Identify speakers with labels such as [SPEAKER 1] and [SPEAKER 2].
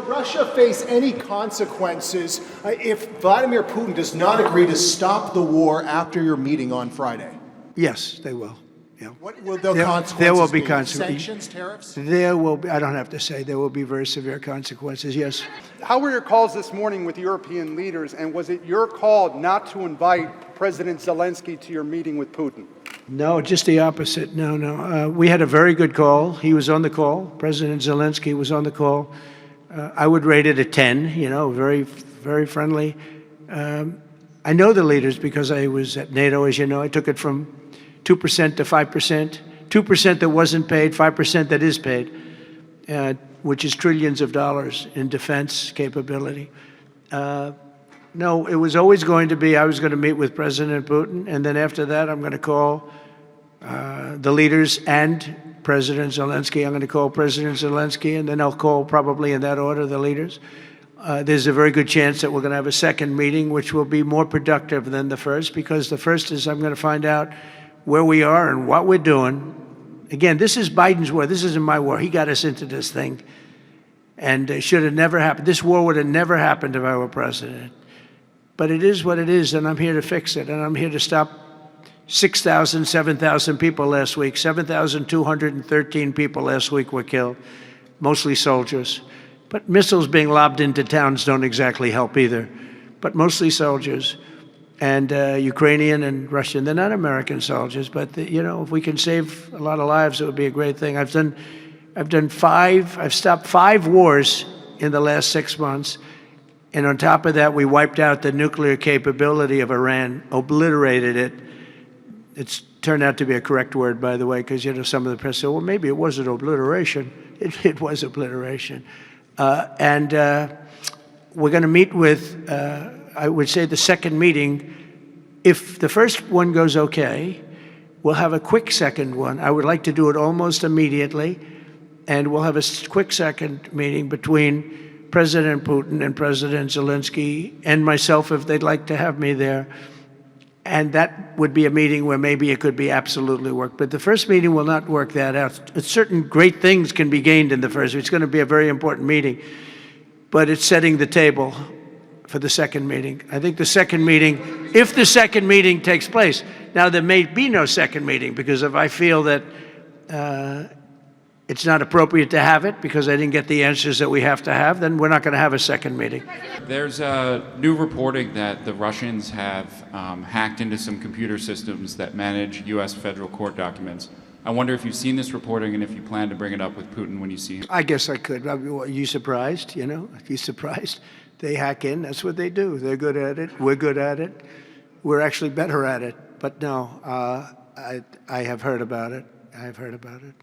[SPEAKER 1] Russia face any consequences if Vladimir Putin does not agree to stop the war after your meeting on Friday?
[SPEAKER 2] Yes, they will. Yeah.
[SPEAKER 1] What will the consequences
[SPEAKER 2] there will be
[SPEAKER 1] be?
[SPEAKER 2] consequences.
[SPEAKER 1] Sanctions, tariffs?
[SPEAKER 2] There will be, I don't have to say, there will be very severe consequences, yes.
[SPEAKER 3] How were your calls this morning with European leaders, and was it your call not to invite President Zelensky to your meeting with Putin?
[SPEAKER 2] No, just the opposite. No. We had a very good call. He was on the call. President Zelensky was on the call. I would rate it a 10, very, very friendly. I know the leaders because I was at NATO, as you know. I took it from 2% to 5%, 2% that wasn't paid, 5% that is paid, which is trillions of dollars in defense capability. No, it was always going to be, I was going to meet with President Putin, and then after that, I'm going to call the leaders and President Zelensky. I'm going to call President Zelensky, and then I'll call, probably in that order, the leaders. There's a very good chance that we're going to have a second meeting, which will be more productive than the first, because the first is I'm going to find out where we are and what we're doing. Again, this is Biden's war. This isn't my war. He got us into this thing, and it should have never happened. This war would have never happened if I were president. But it is what it is, and I'm here to fix it, and I'm here to stop 6,000, 7,000 people last week. 7,213 people last week were killed, mostly soldiers. But missiles being lobbed into towns don't exactly help either, but mostly soldiers. And Ukrainian and Russian. They're not American soldiers, but if we can save a lot of lives, it would be a great thing. I've stopped 5 wars in the last 6 months. And on top of that, we wiped out the nuclear capability of Iran, obliterated it. It's turned out to be a correct word, by the way, because some of the press said, well, maybe it wasn't obliteration. It was obliteration. And we're going to meet with, I would say, the second meeting. If the first one goes okay, we'll have a quick second one. I would like to do it almost immediately. And we'll have a quick second meeting between President Putin and President Zelensky and myself, if they'd like to have me there. And that would be a meeting where maybe it could be absolutely work. But the first meeting will not work that out. Certain great things can be gained in the first. It's going to be a very important meeting. But it's setting the table for the second meeting. I think the second meeting, if the second meeting takes place. Now, there may be no second meeting, because if I feel that it's not appropriate to have it because I didn't get the answers that we have to have, then we're not going to have a second meeting.
[SPEAKER 4] There's new reporting that the Russians have hacked into some computer systems that manage U.S. federal court documents. I wonder if you've seen this reporting and if you plan to bring it up with Putin when you see him.
[SPEAKER 2] I guess I could. Are you surprised? Are you surprised? They hack in. That's what they do. They're good at it. We're good at it. We're actually better at it. But no, I have heard about it. I have heard about it.